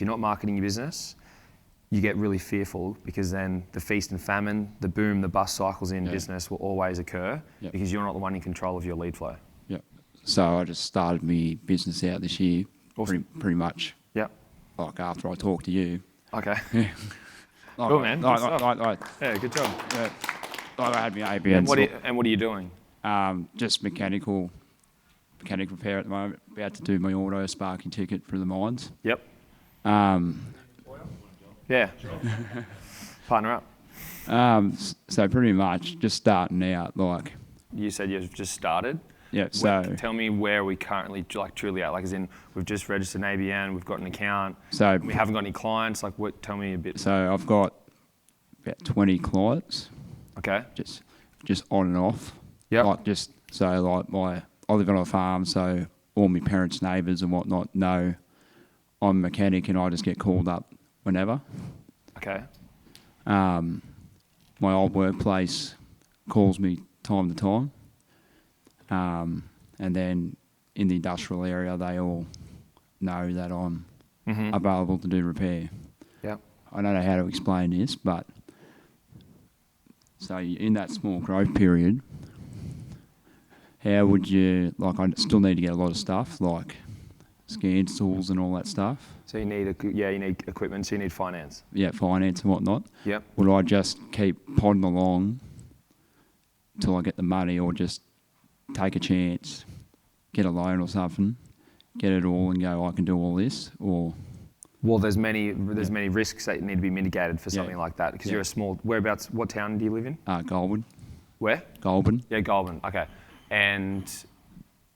if you're not marketing your business, you get really fearful because then the feast and famine, the boom, the bust cycles in business will always occur because you're not the one in control of your lead flow. Yeah. So I just started my business out this year, pretty much. Yeah. Like after I talked to you. Okay. Yeah. Cool, man. Yeah, good job. Yeah. Like I had my ABN. And what are you doing? Just mechanic repair at the moment. About to do my auto sparking ticket for the mines. Yep. Yeah. Partner up. So pretty much just starting out. Like you said, you've just started. Yeah. So tell me where we currently truly at. Like as in, we've just registered an ABN, we've got an account. So we haven't got any clients. Like what? Tell me a bit. So I've got about 20 clients. Okay. Just on and off. Yeah. Like I live on a farm, so all my parents' neighbours and whatnot know I'm a mechanic, and I just get called up whenever. Okay. My old workplace calls me time to time. And then in the industrial area, they all know that I'm available to do repair. Yeah. I don't know how to explain this, but so in that small growth period, how would you, like I still need to get a lot of stuff, like scan tools and all that stuff. So you need equipment, so you need finance. Yeah, finance and whatnot. Yep. Would I just keep plodding along till I get the money, or just take a chance, get a loan or something, get it all and go, I can do all this? Or well, there's many risks that need to be mitigated for something like that, because you're a small, whereabouts, what town do you live in? Goulburn. Where? Goulburn. Yeah, Goulburn, okay. And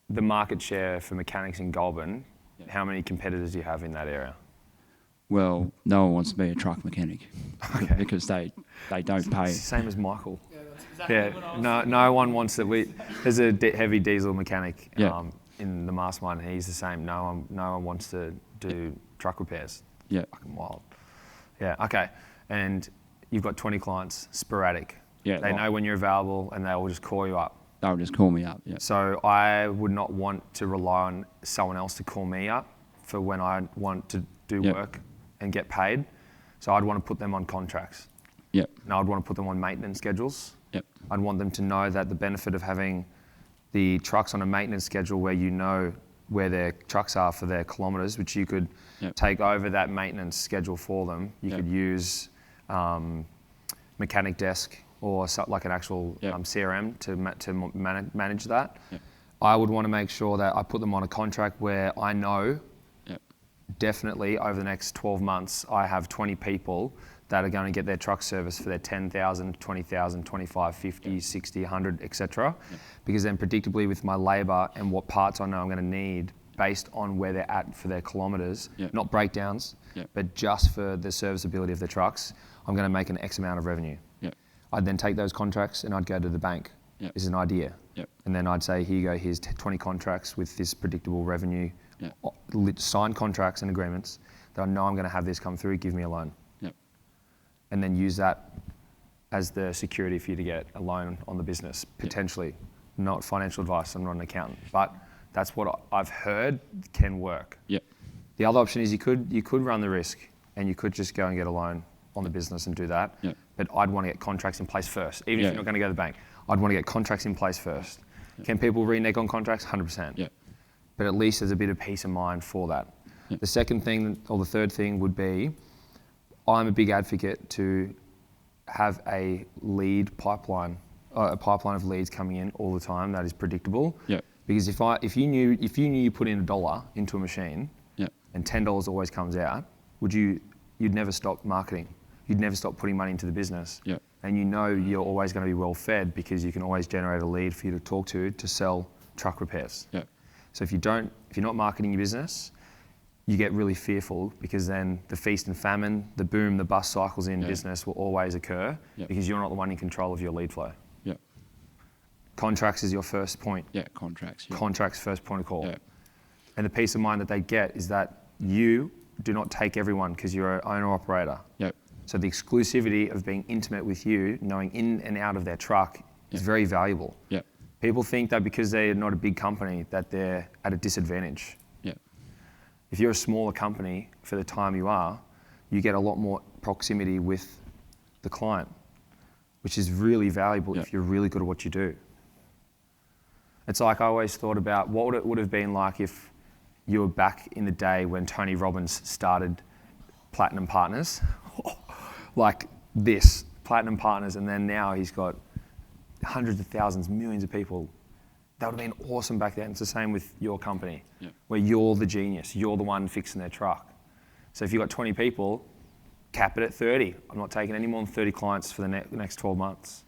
the market share for mechanics in Goulburn, how many competitors do you have in that area? Well, no one wants to be a truck mechanic because they don't pay. Same as Michael. Yeah, that's exactly what I was no one wants that. There's a heavy diesel mechanic in the mastermind, and he's the same. No one wants to do truck repairs. Yeah. Fucking wild. Yeah, okay. And you've got 20 clients, sporadic. Yeah. They know when you're available, and they will just call you up. They'll just call me up, yeah. So I would not want to rely on someone else to call me up for when I want to do work and get paid. So I'd want to put them on contracts. Yep. And I'd want to put them on maintenance schedules. Yep. I'd want them to know that the benefit of having the trucks on a maintenance schedule where you know where their trucks are for their kilometres, which you could take over that maintenance schedule for them. You could use Mechanic Desk or like an actual CRM to manage that. Yep. I would want to make sure that I put them on a contract where I know definitely over the next 12 months, I have 20 people that are going to get their truck service for their 10,000, 20,000, 25, 50, 60, 100, etc. Because then predictably with my labour and what parts I know I'm going to need based on where they're at for their kilometres, not breakdowns, but just for the serviceability of the trucks, I'm going to make an X amount of revenue. I'd then take those contracts and I'd go to the bank. This is an idea. And then I'd say, here you go, here's 20 contracts with this predictable revenue, signed contracts and agreements that I know I'm going to have this come through, give me a loan. And then use that as the security for you to get a loan on the business, potentially. Not financial advice, I'm not an accountant, but that's what I've heard can work. The other option is you could run the risk and you could just go and get a loan on the business and do that. But I'd want to get contracts in place first, even if you're not going to go to the bank. I'd want to get contracts in place first. Can people renege on contracts? 100%. But at least there's a bit of peace of mind for that. The second thing, or the third thing would be, I'm a big advocate to have a lead pipeline, a pipeline of leads coming in all the time that is predictable. Because if you knew you put in $1 into a machine and $10 always comes out, you'd never stop marketing. You'd never stop putting money into the business. And you know you're always going to be well fed because you can always generate a lead for you to talk to sell truck repairs. So if you're not marketing your business, you get really fearful because then the feast and famine, the boom, the bust cycles in business will always occur because you're not the one in control of your lead flow. Contracts is your first point. Contracts. Contracts, first point of call. And the peace of mind that they get is that you do not take everyone because you're an owner-operator. So the exclusivity of being intimate with you, knowing in and out of their truck is very valuable. People think that because they're not a big company that they're at a disadvantage. If you're a smaller company for the time you are, you get a lot more proximity with the client, which is really valuable if you're really good at what you do. It's like I always thought about what it would have been like if you were back in the day when Tony Robbins started Platinum Partners, like this, Platinum Partners, and then now he's got hundreds of thousands, millions of people. That would have been awesome back then. It's the same with your company, where you're the genius, you're the one fixing their truck. So if you've got 20 people, cap it at 30. I'm not taking any more than 30 clients for the next 12 months.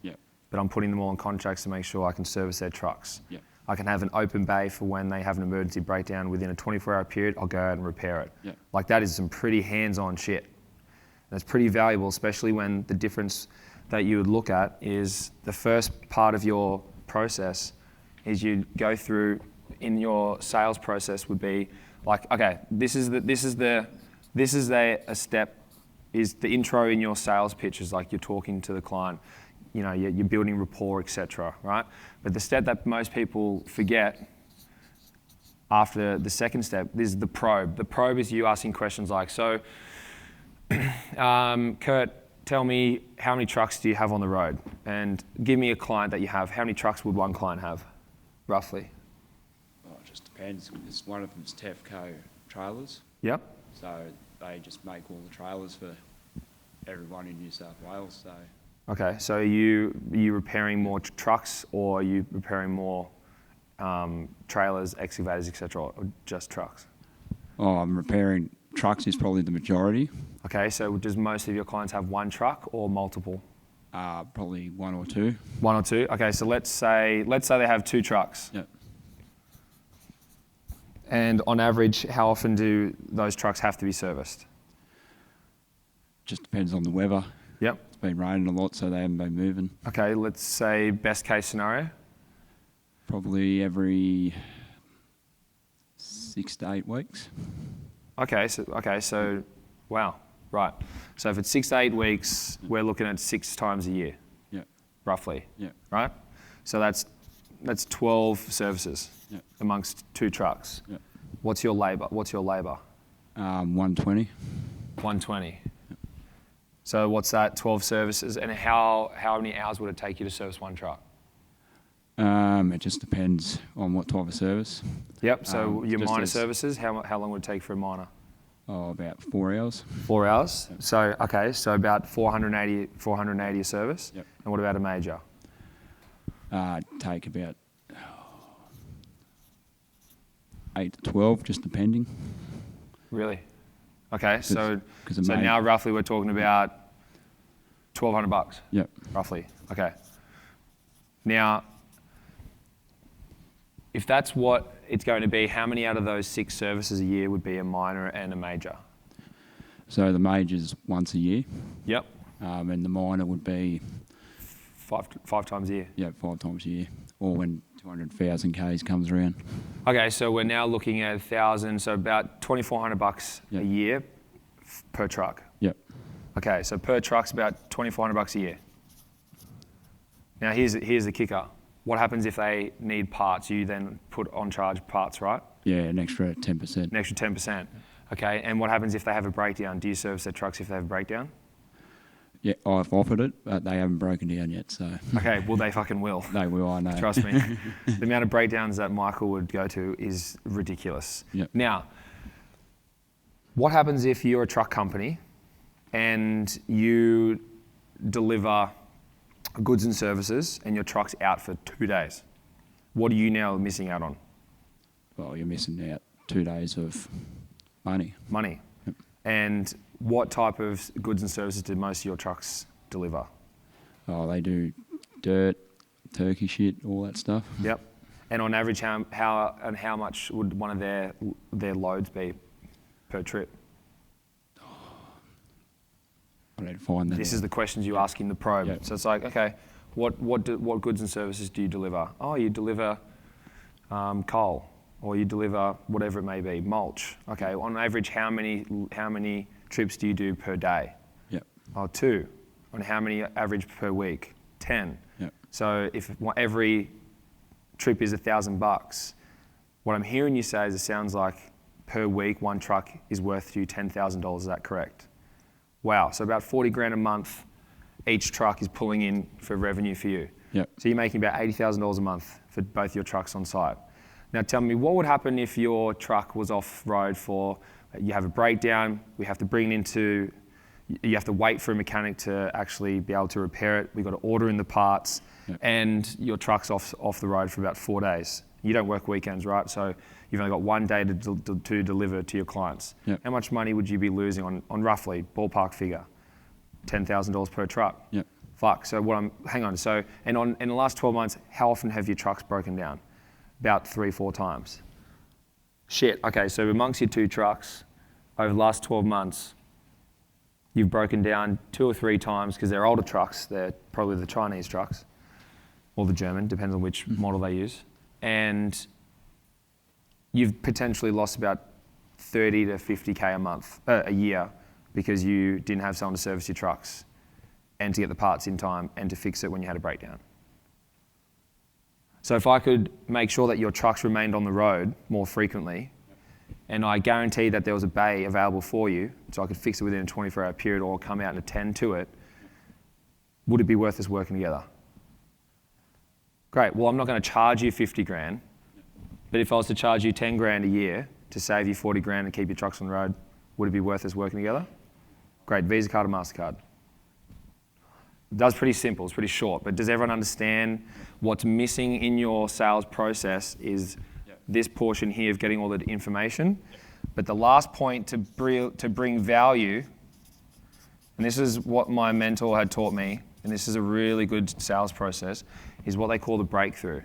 But I'm putting them all on contracts to make sure I can service their trucks. I can have an open bay for when they have an emergency breakdown within a 24-hour period, I'll go out and repair it. Like that is some pretty hands-on shit. And it's pretty valuable, especially when the difference that you would look at is the first part of your process is you go through in your sales process would be like, okay, this is a step, is the intro in your sales pitch is like you're talking to the client. You know, you're building rapport, etc., right? But the step that most people forget after the second step is the probe. The probe is you asking questions like, so, Kurt, tell me how many trucks do you have on the road? And give me a client that you have. How many trucks would one client have, roughly? Well, it just depends. Because one of them's Tefco trailers. Yep. So they just make all the trailers for everyone in New South Wales. So. Okay, so are you repairing more trucks, or are you repairing more trailers, excavators, etc., or just trucks? Oh, I'm repairing trucks is probably the majority. Okay, so does most of your clients have one truck or multiple? Probably one or two. One or two. Okay, so let's say they have 2 trucks. Yep. And on average, how often do those trucks have to be serviced? Just depends on the weather. Yep. It's been raining a lot, so they haven't been moving. Okay, let's say best case scenario. Probably every 6 to 8 weeks. Okay, so wow, right. So if it's 6 to 8 weeks, we're looking at 6 times a year. Yeah. Roughly. Yeah. Right? So that's 12 services amongst 2 trucks. Yeah. What's your labour? 120. 120. So what's that? 12 services, and how many hours would it take you to service one truck? It just depends on what type of service. Yep. So your minor services, how long would it take for a minor? Oh, about 4 hours. 4 hours. Yep. So okay, so about 480 a service. Yep. And what about a major? Take about 8 to 12, just depending. Really? Okay, so now roughly we're talking about $1,200. Yep. Roughly. Okay. Now, if that's what it's going to be, how many out of those 6 services a year would be a minor and a major? So the major's once a year. Yep. And the minor would be five times a year. Yeah, 5 times a year, or when 200,000 Ks comes around. Okay, so we're now looking at 1,000, so about $2,400 a year per truck. Yep. Okay, so per truck's about $2,400 a year. Now here's the kicker. What happens if they need parts? You then put on charge parts, right? Yeah, an extra 10%. An extra 10%. Okay, and what happens if they have a breakdown? Do you service their trucks if they have a breakdown? Yeah, I've offered it, but they haven't broken down yet, so... Okay, well, they fucking will. They will, I know. Trust me. The amount of breakdowns that Michael would go to is ridiculous. Yep. Now, what happens if you're a truck company and you deliver goods and services and your truck's out for 2 days? What are you now missing out on? Well, you're missing out 2 days of money. Money. Yep. And what type of goods and services do most of your trucks deliver? Oh, they do dirt, turkey shit, all that stuff. Yep. And on average, how much would one of their loads be per trip? I need to find that. This is the questions you ask in the probe. Yep. So it's like, okay, what goods and services do you deliver? Oh, you deliver coal, or you deliver whatever it may be, mulch. Okay, on average, how many trips do you do per day? Yep. Oh, 2. On how many average per week? 10. Yep. So if every trip is $1,000, what I'm hearing you say is it sounds like per week, one truck is worth you $10,000. Is that correct? Wow. So about 40 grand a month, each truck is pulling in for revenue for you. Yep. So you're making about $80,000 a month for both your trucks on site. Now tell me, what would happen if your truck was off road for, you have a breakdown, we have to bring it into, you have to wait for a mechanic to actually be able to repair it. We've got to order in the parts, and your truck's off the road for about 4 days. You don't work weekends, right? So you've only got 1 day to deliver to your clients. Yep. How much money would you be losing on roughly, ballpark figure? $10,000 per truck. Yep. Fuck. So hang on. So, in the last 12 months, how often have your trucks broken down? About 3-4 times. Shit. Okay. So amongst your 2 trucks, over the last 12 months, you've broken down 2 or 3 times because they're older trucks. They're probably the Chinese trucks or the German, depends on which model they use. And you've potentially lost about 30 to 50K a year because you didn't have someone to service your trucks and to get the parts in time and to fix it when you had a breakdown. So if I could make sure that your trucks remained on the road more frequently, and I guarantee that there was a bay available for you, so I could fix it within a 24-hour period or come out and attend to it, would it be worth us working together? Great. Well, I'm not going to charge you 50 grand, but if I was to charge you 10 grand a year to save you 40 grand and keep your trucks on the road, would it be worth us working together? Great. Visa card or MasterCard? That's pretty simple. It's pretty short. But does everyone understand what's missing in your sales process is this portion here of getting all the information? But the last point to bring value, and this is what my mentor had taught me, and this is a really good sales process, is what they call the breakthrough.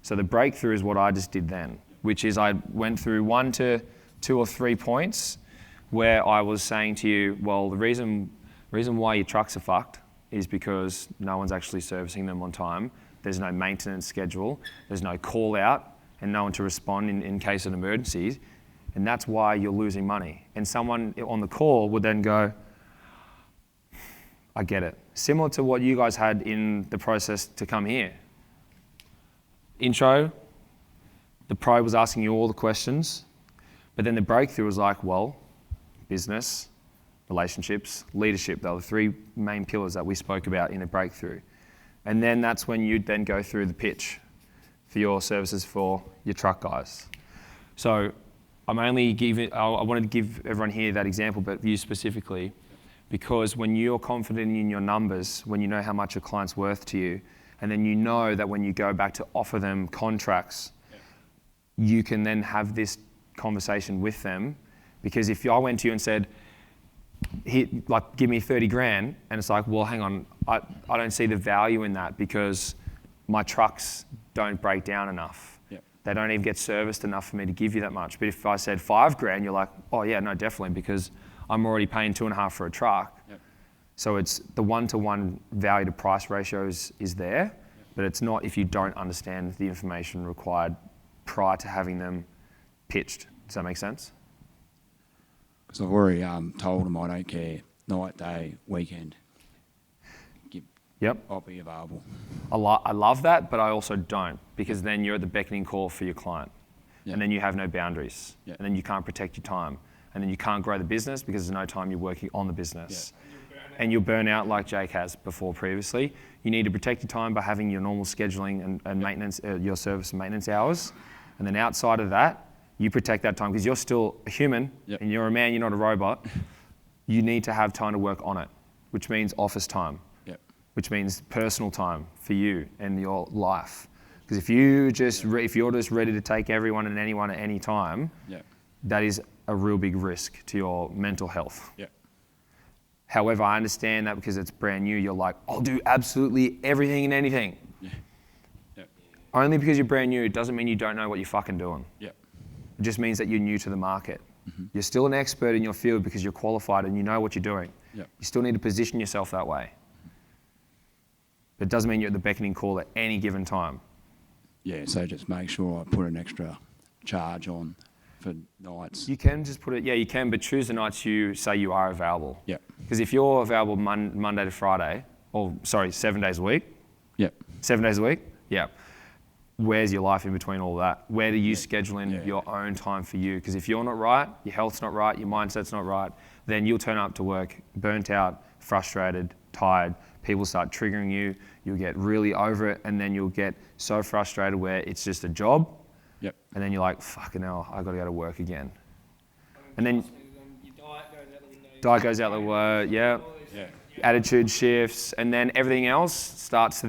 So the breakthrough is what I just did then, which is I went through 1 to 2 or 3 points where I was saying to you, well, the reason why your trucks are fucked is because no one's actually servicing them on time. There's no maintenance schedule. There's no call out and no one to respond in case of an emergency. And that's why you're losing money. And someone on the call would then go, I get it. Similar to what you guys had in the process to come here. Intro, the pro was asking you all the questions, but then the breakthrough was like, well, business, relationships, leadership. They were the 3 main pillars that we spoke about in a breakthrough. And then that's when you'd then go through the pitch for your services for your truck guys. So I wanted to give everyone here that example, but you specifically, because when you're confident in your numbers, when you know how much a client's worth to you, and then you know that when you go back to offer them contracts, you can then have this conversation with them. Because if I went to you and said, give me 30 grand, and it's like, well, hang on, I don't see the value in that because my trucks don't break down enough. Yep. They don't even get serviced enough for me to give you that much. But if I said 5 grand, you're like, oh yeah, no, definitely, because I'm already paying 2.5 for a truck. Yep. So it's the 1-to-1 value to price ratio is there, but it's not if you don't understand the information required prior to having them pitched. Does that make sense? Because I've already told them I don't care, night, day, weekend. Yep. I'll be available. I love that, but I also don't, because then you're at the beckoning call for your client. Yep. And then you have no boundaries. Yep. And then you can't protect your time. And then you can't grow the business because there's no time you're working on the business. Yep. And you'll burn out like Jake has before previously. You need to protect your time by having your normal scheduling and maintenance, your service and maintenance hours. And then outside of that, you protect that time because you're still a human. Yep. And you're a man, you're not a robot. You need to have time to work on it, which means office time, yep. Which means personal time for you and your life. Because if you're just ready to take everyone and anyone at any time, yep. That is a real big risk to your mental health. Yep. However, I understand that because it's brand new, you're like, I'll do absolutely everything and anything. Yeah. Yep. Only because you're brand new, it doesn't mean you don't know what you're fucking doing. Yep. It just means that you're new to the market. Mm-hmm. You're still an expert in your field because you're qualified and you know what you're doing. Yep. You still need to position yourself that way. But it doesn't mean you're at the beckoning call at any given time. Yeah, so just make sure I put an extra charge on for nights. You can just put it, yeah, you can, but choose the nights you say you are available. Yeah. Because if you're available Monday to Friday, 7 days a week. Yep. 7 days a week, yeah. where's your life in between all that? Where do you schedule in your own time for you? Because if you're not right, your health's not right, your mindset's not right, then you'll turn up to work burnt out, frustrated, tired. People start triggering you. You'll get really over it, and then you'll get so frustrated where it's just a job. Yep. And then you're like, fucking hell, I got to go to work again. And then your diet diet goes out the window. Yeah. Attitude shifts, and then everything else starts to